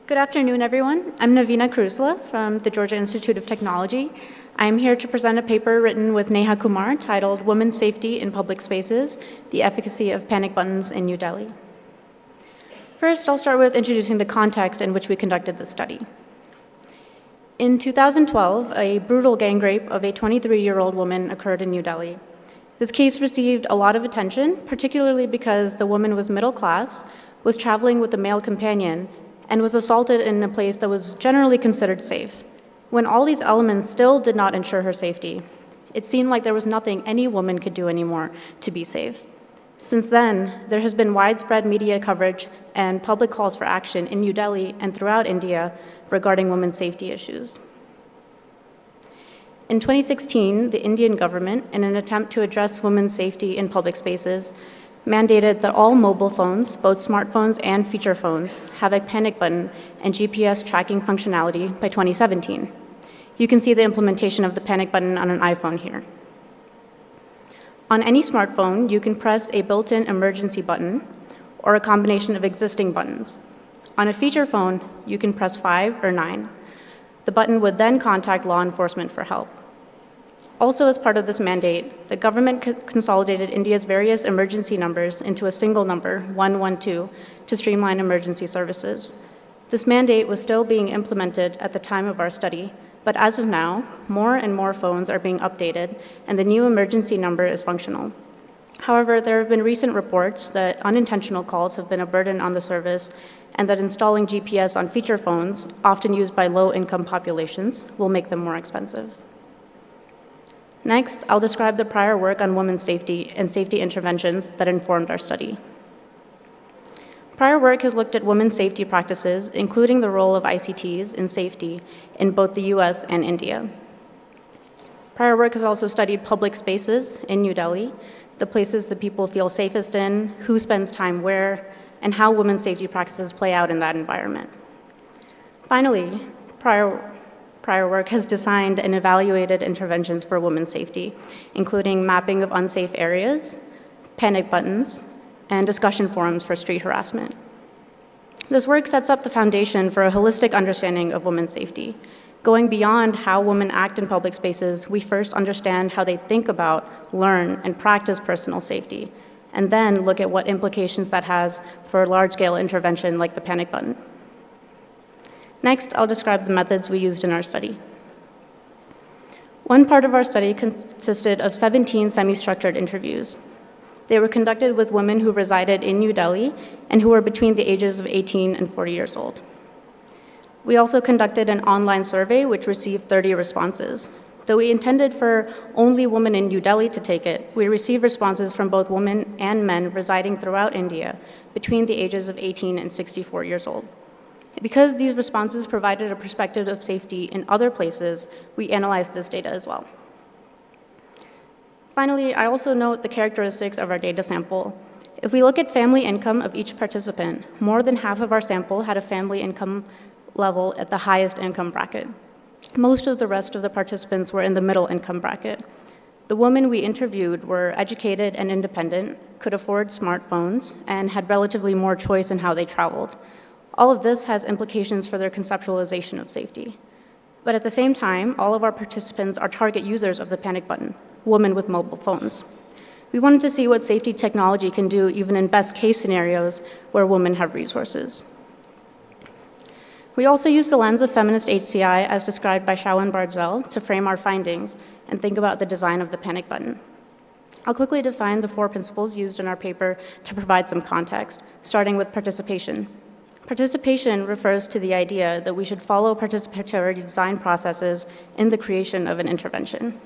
Good afternoon, everyone. I'm Naveena Karusala from the Georgia Institute of Technology. I'm here to present a paper written with Neha Kumar titled Women's Safety in Public Spaces, the Efficacy of Panic Buttons in New Delhi. First, I'll start with introducing the context in which we conducted the study. In 2012, a brutal gang rape of a 23-year-old woman occurred in New Delhi. This case received a lot of attention, particularly because the woman was middle class, was traveling with a male companion, and was assaulted in a place that was generally considered safe. When all these elements still did not ensure her safety, it seemed like there was nothing any woman could do anymore to be safe. Since then, there has been widespread media coverage and public calls for action in New Delhi and throughout India regarding women's safety issues. In 2016, the Indian government, in an attempt to address women's safety in public spaces, mandated that all mobile phones, both smartphones and feature phones, have a panic button and GPS tracking functionality by 2017. You can see the implementation of the panic button on an iPhone here. On any smartphone, you can press a built-in emergency button or a combination of existing buttons. On a feature phone, you can press 5 or 9. The button would then contact law enforcement for help. Also, as part of this mandate, the government consolidated India's various emergency numbers into a single number, 112, to streamline emergency services. This mandate was still being implemented at the time of our study, but as of now, more and more phones are being updated, and the new emergency number is functional. However, there have been recent reports that unintentional calls have been a burden on the service, and that installing GPS on feature phones, often used by low-income populations, will make them more expensive. Next, I'll describe the prior work on women's safety and safety interventions that informed our study. Prior work has looked at women's safety practices, including the role of ICTs in safety in both the US and India. Prior work has also studied public spaces in New Delhi, the places that people feel safest in, who spends time where, and how women's safety practices play out in that environment. Finally, prior work has designed and evaluated interventions for women's safety, including mapping of unsafe areas, panic buttons, and discussion forums for street harassment. This work sets up the foundation for a holistic understanding of women's safety. Going beyond how women act in public spaces, we first understand how they think about, learn, and practice personal safety, and then look at what implications that has for a large-scale intervention like the panic button. Next, I'll describe the methods we used in our study. One part of our study consisted of 17 semi-structured interviews. They were conducted with women who resided in New Delhi and who were between the ages of 18 and 40 years old. We also conducted an online survey which received 30 responses. Though we intended for only women in New Delhi to take it, we received responses from both women and men residing throughout India between the ages of 18 and 64 years old. Because these responses provided a perspective of safety in other places, we analyzed this data as well. Finally, I also note the characteristics of our data sample. If we look at family income of each participant, more than half of our sample had a family income level at the highest income bracket. Most of the rest of the participants were in the middle income bracket. The women we interviewed were educated and independent, could afford smartphones, and had relatively more choice in how they traveled. All of this has implications for their conceptualization of safety. But at the same time, all of our participants are target users of the panic button, women with mobile phones. We wanted to see what safety technology can do even in best case scenarios where women have resources. We also used the lens of feminist HCI as described by Shawan Barzel to frame our findings and think about the design of the panic button. I'll quickly define the 4 principles used in our paper to provide some context, starting with participation. Participation refers to the idea that we should follow participatory design processes in the creation of an intervention.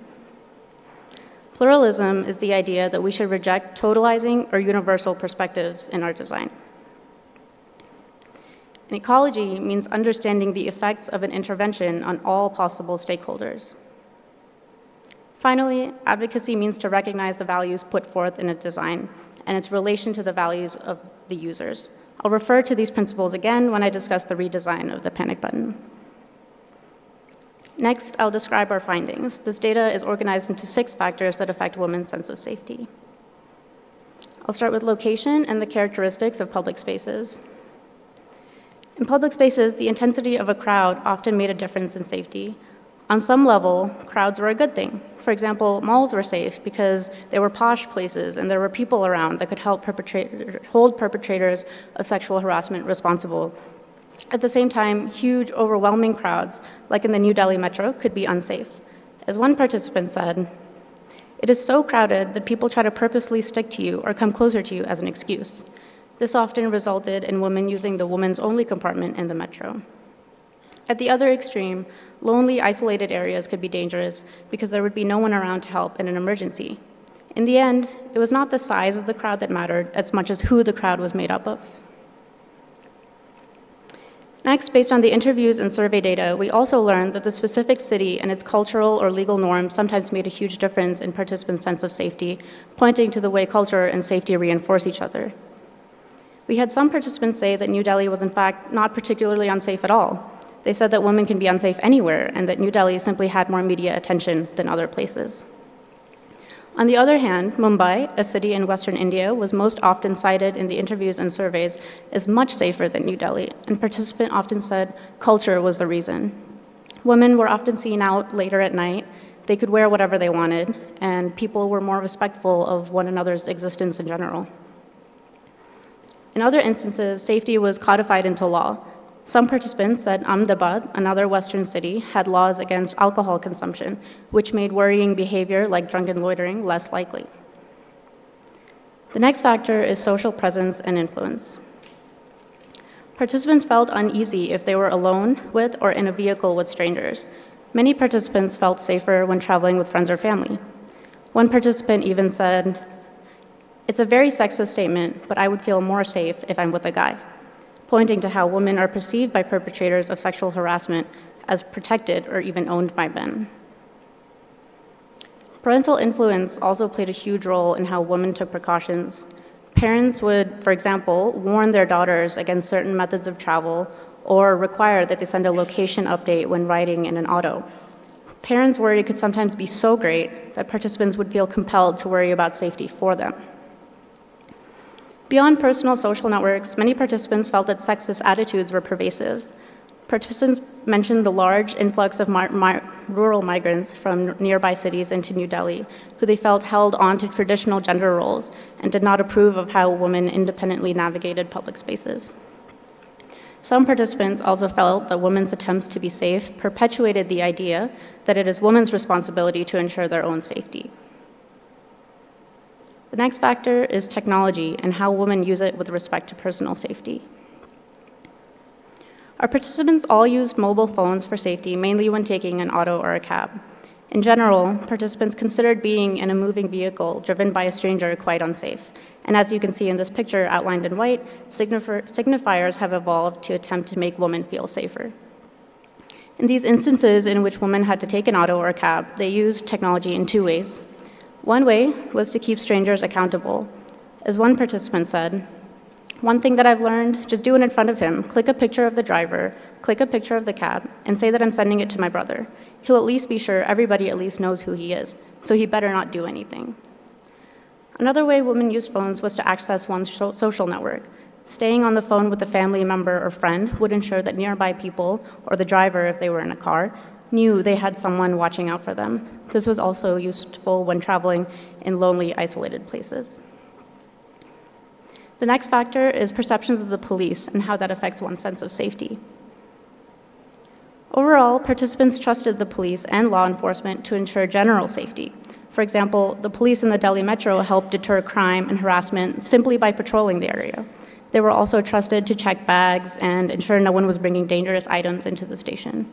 Pluralism is the idea that we should reject totalizing or universal perspectives in our design. And ecology means understanding the effects of an intervention on all possible stakeholders. Finally, advocacy means to recognize the values put forth in a design and its relation to the values of the users. I'll refer to these principles again when I discuss the redesign of the panic button. Next, I'll describe our findings. This data is organized into 6 factors that affect women's sense of safety. I'll start with location and the characteristics of public spaces. In public spaces, the intensity of a crowd often made a difference in safety. On some level, crowds were a good thing. For example, malls were safe because they were posh places and there were people around that could help hold perpetrators of sexual harassment responsible. At the same time, huge, overwhelming crowds, like in the New Delhi metro, could be unsafe. As one participant said, "It is so crowded that people try to purposely stick to you or come closer to you as an excuse." This often resulted in women using the women's only compartment in the metro. At the other extreme, lonely, isolated areas could be dangerous because there would be no one around to help in an emergency. In the end, it was not the size of the crowd that mattered as much as who the crowd was made up of. Next, based on the interviews and survey data, we also learned that the specific city and its cultural or legal norms sometimes made a huge difference in participants' sense of safety, pointing to the way culture and safety reinforce each other. We had some participants say that New Delhi was in fact not particularly unsafe at all. They said that women can be unsafe anywhere and that New Delhi simply had more media attention than other places. On the other hand, Mumbai, a city in Western India, was most often cited in the interviews and surveys as much safer than New Delhi, and participants often said culture was the reason. Women were often seen out later at night, they could wear whatever they wanted, and people were more respectful of one another's existence in general. In other instances, safety was codified into law. Some participants said Ahmedabad, another Western city, had laws against alcohol consumption, which made worrying behavior like drunken loitering less likely. The next factor is social presence and influence. Participants felt uneasy if they were alone with or in a vehicle with strangers. Many participants felt safer when traveling with friends or family. One participant even said, "It's a very sexist statement, but I would feel more safe if I'm with a guy," pointing to how women are perceived by perpetrators of sexual harassment as protected or even owned by men. Parental influence also played a huge role in how women took precautions. Parents would, for example, warn their daughters against certain methods of travel or require that they send a location update when riding in an auto. Parents' worry could sometimes be so great that participants would feel compelled to worry about safety for them. Beyond personal social networks, many participants felt that sexist attitudes were pervasive. Participants mentioned the large influx of rural migrants from nearby cities into New Delhi, who they felt held on to traditional gender roles and did not approve of how women independently navigated public spaces. Some participants also felt that women's attempts to be safe perpetuated the idea that it is women's responsibility to ensure their own safety. The next factor is technology and how women use it with respect to personal safety. Our participants all used mobile phones for safety, mainly when taking an auto or a cab. In general, participants considered being in a moving vehicle driven by a stranger quite unsafe. And as you can see in this picture outlined in white, signifiers have evolved to attempt to make women feel safer. In these instances in which women had to take an auto or a cab, they used technology in two ways. One way was to keep strangers accountable. As one participant said, "One thing that I've learned, just do it in front of him. Click a picture of the driver, click a picture of the cab, and say that I'm sending it to my brother. He'll at least be sure everybody at least knows who he is, so he better not do anything." Another way women used phones was to access one's social network. Staying on the phone with a family member or friend would ensure that nearby people, or the driver if they were in a car, knew they had someone watching out for them. This was also useful when traveling in lonely, isolated places. The next factor is perceptions of the police and how that affects one's sense of safety. Overall, participants trusted the police and law enforcement to ensure general safety. For example, the police in the Delhi metro helped deter crime and harassment simply by patrolling the area. They were also trusted to check bags and ensure no one was bringing dangerous items into the station.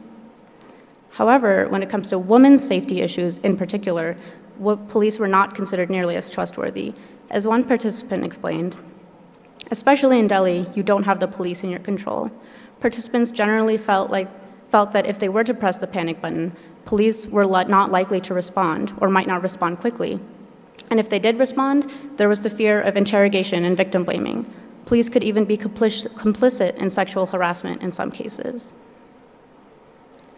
However, when it comes to women's safety issues in particular, police were not considered nearly as trustworthy. As one participant explained, "Especially in Delhi, you don't have the police in your control." Participants generally felt that if they were to press the panic button, police were not likely to respond or might not respond quickly. And if they did respond, there was the fear of interrogation and victim blaming. Police could even be complicit in sexual harassment in some cases.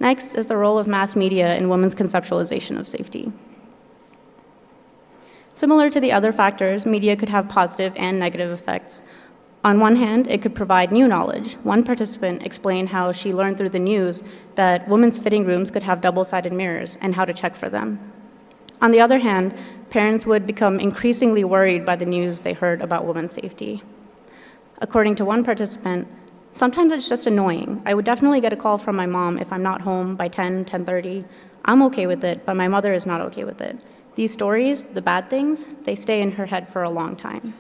Next is the role of mass media in women's conceptualization of safety. Similar to the other factors, media could have positive and negative effects. On one hand, it could provide new knowledge. One participant explained how she learned through the news that women's fitting rooms could have double-sided mirrors and how to check for them. On the other hand, parents would become increasingly worried by the news they heard about women's safety. According to one participant, sometimes it's just annoying. I would definitely get a call from my mom if I'm not home by 10:30. I'm okay with it, but my mother is not okay with it. These stories, the bad things, they stay in her head for a long time.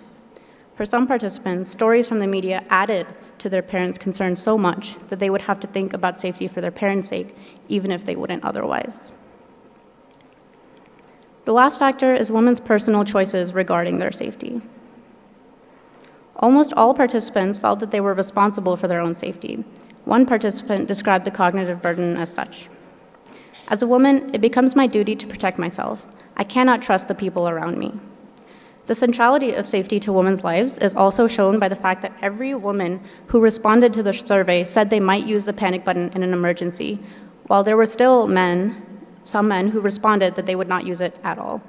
For some participants, stories from the media added to their parents' concerns so much that they would have to think about safety for their parents' sake, even if they wouldn't otherwise. The last factor is women's personal choices regarding their safety. Almost all participants felt that they were responsible for their own safety. One participant described the cognitive burden as such. As a woman, it becomes my duty to protect myself. I cannot trust the people around me. The centrality of safety to women's lives is also shown by the fact that every woman who responded to the survey said they might use the panic button in an emergency, while there were still some men who responded that they would not use it at all.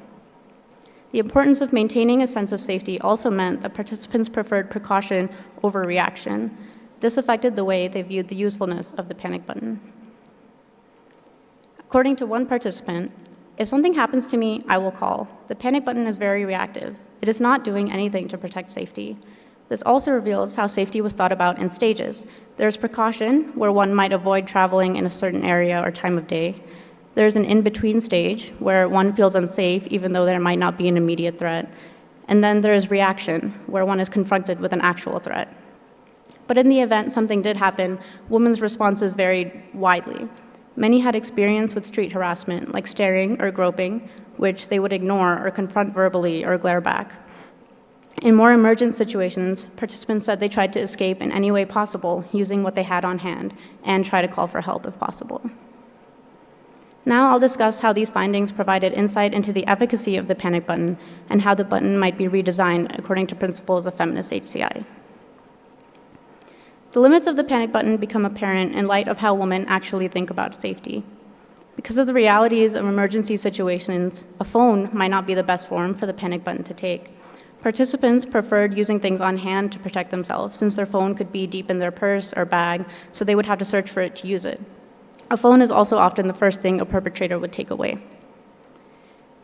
The importance of maintaining a sense of safety also meant that participants preferred precaution over reaction. This affected the way they viewed the usefulness of the panic button. According to one participant, if something happens to me, I will call. The panic button is very reactive. It is not doing anything to protect safety. This also reveals how safety was thought about in stages. There's precaution, where one might avoid traveling in a certain area or time of day. There's an in-between stage, where one feels unsafe even though there might not be an immediate threat. And then there is reaction, where one is confronted with an actual threat. But in the event something did happen, women's responses varied widely. Many had experience with street harassment, like staring or groping, which they would ignore or confront verbally or glare back. In more emergent situations, participants said they tried to escape in any way possible using what they had on hand and try to call for help if possible. Now I'll discuss how these findings provided insight into the efficacy of the panic button and how the button might be redesigned according to principles of feminist HCI. The limits of the panic button become apparent in light of how women actually think about safety. Because of the realities of emergency situations, a phone might not be the best form for the panic button to take. Participants preferred using things on hand to protect themselves, since their phone could be deep in their purse or bag, so they would have to search for it to use it. A phone is also often the first thing a perpetrator would take away.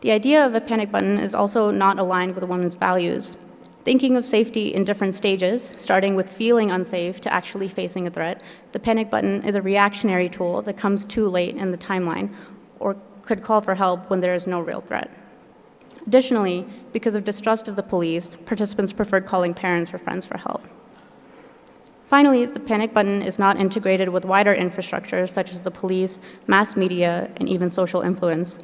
The idea of a panic button is also not aligned with a woman's values. Thinking of safety in different stages, starting with feeling unsafe to actually facing a threat, the panic button is a reactionary tool that comes too late in the timeline or could call for help when there is no real threat. Additionally, because of distrust of the police, participants preferred calling parents or friends for help. Finally, the panic button is not integrated with wider infrastructure such as the police, mass media, and even social influence.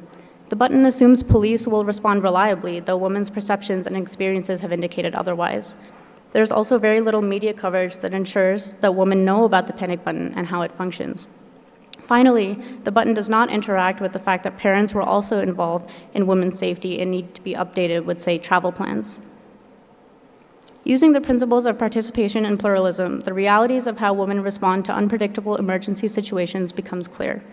The button assumes police will respond reliably, though women's perceptions and experiences have indicated otherwise. There's also very little media coverage that ensures that women know about the panic button and how it functions. Finally, the button does not interact with the fact that parents were also involved in women's safety and need to be updated with, say, travel plans. Using the principles of participation and pluralism, the realities of how women respond to unpredictable emergency situations becomes clear.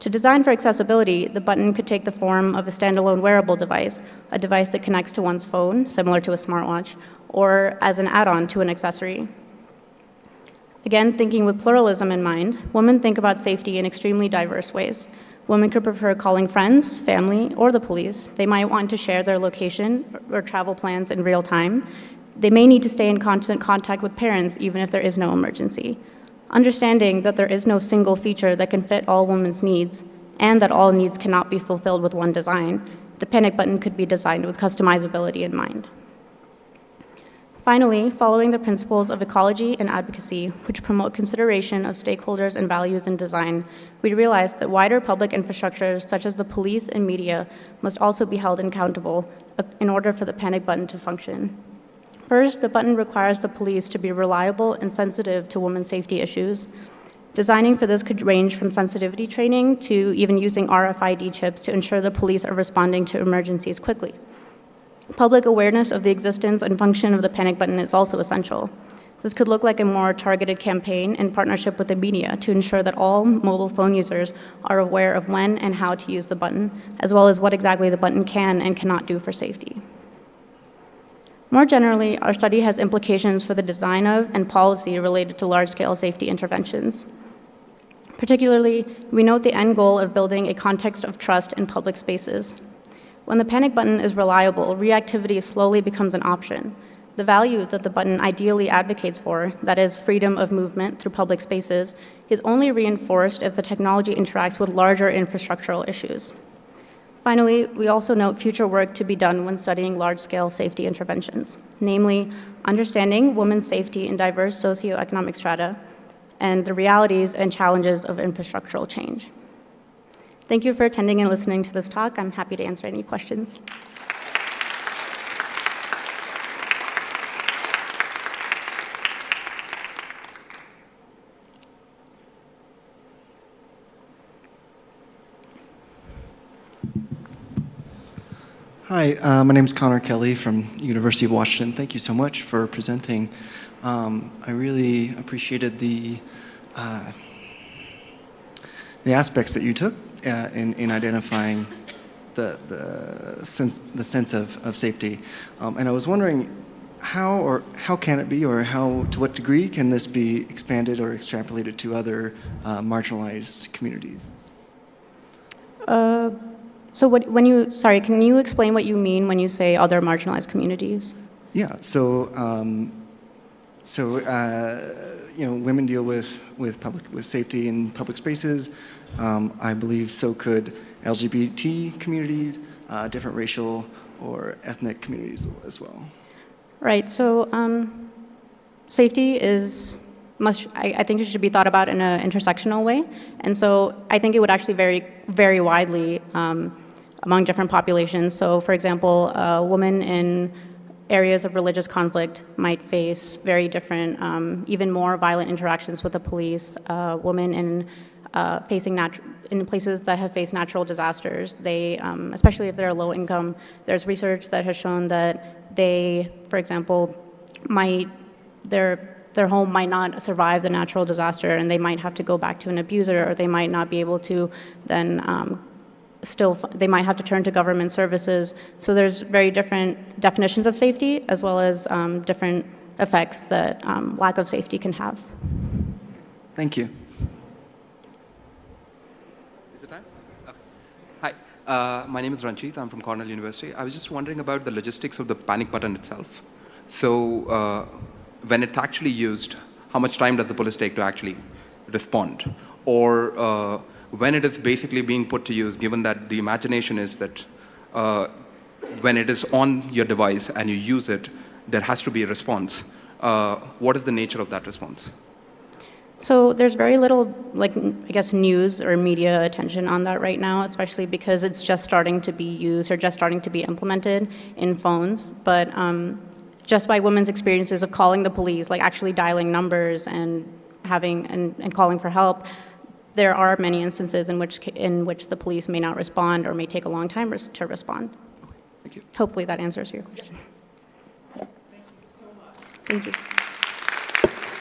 To design for accessibility, the button could take the form of a standalone wearable device, a device that connects to one's phone, similar to a smartwatch, or as an add-on to an accessory. Again, thinking with pluralism in mind, women think about safety in extremely diverse ways. Women could prefer calling friends, family, or the police. They might want to share their location or travel plans in real time. They may need to stay in constant contact with parents even if there is no emergency. Understanding that there is no single feature that can fit all women's needs, and that all needs cannot be fulfilled with one design, the panic button could be designed with customizability in mind. Finally, following the principles of ecology and advocacy, which promote consideration of stakeholders and values in design, we realized that wider public infrastructures, such as the police and media, must also be held accountable in order for the panic button to function. First, the button requires the police to be reliable and sensitive to women's safety issues. Designing for this could range from sensitivity training to even using RFID chips to ensure the police are responding to emergencies quickly. Public awareness of the existence and function of the panic button is also essential. This could look like a more targeted campaign in partnership with the media to ensure that all mobile phone users are aware of when and how to use the button, as well as what exactly the button can and cannot do for safety. More generally, our study has implications for the design of and policy related to large-scale safety interventions. Particularly, we note the end goal of building a context of trust in public spaces. When the panic button is reliable, reactivity slowly becomes an option. The value that the button ideally advocates for, that is, freedom of movement through public spaces, is only reinforced if the technology interacts with larger infrastructural issues. Finally, we also note future work to be done when studying large-scale safety interventions, namely understanding women's safety in diverse socioeconomic strata and the realities and challenges of infrastructural change. Thank you for attending and listening to this talk. I'm happy to answer any questions. Hi, my name is Connor Kelly from University of Washington. Thank you so much for presenting. I really appreciated the aspects that you took in identifying the sense of safety. And I was wondering how can it be, or to what degree can this be expanded or extrapolated to other marginalized communities? So can you explain what you mean when you say other marginalized communities? Yeah, so women deal with safety in public spaces. I believe so could LGBT communities, different racial or ethnic communities as well. Right, so safety is I think it should be thought about in an intersectional way. And so I think it would actually vary widely among different populations. So for example, women in areas of religious conflict might face very different, even more violent interactions with the police. Women in places that have faced natural disasters, they, especially if they're low income, there's research that has shown that they, for example, their home might not survive the natural disaster, and they might have to go back to an abuser, or they might not be able to then they might have to turn to government services. So there's very different definitions of safety, as well as different effects that lack of safety can have. Thank you. Is it time? Hi, my name is Ranjit. I'm from Cornell University. I was just wondering about the logistics of the panic button itself. So when it's actually used, how much time does the police take to actually respond? Or when it is basically being put to use, given that the imagination is that when it is on your device and you use it, there has to be a response. What is the nature of that response? So there's very little, news or media attention on that right now, especially because it's just starting to be used or just starting to be implemented in phones. But just by women's experiences of calling the police, like actually dialing numbers and calling for help, there are many instances in which the police may not respond or may take a long time to respond. Okay, thank you. Hopefully that answers your question. Thank you so much. Thank you.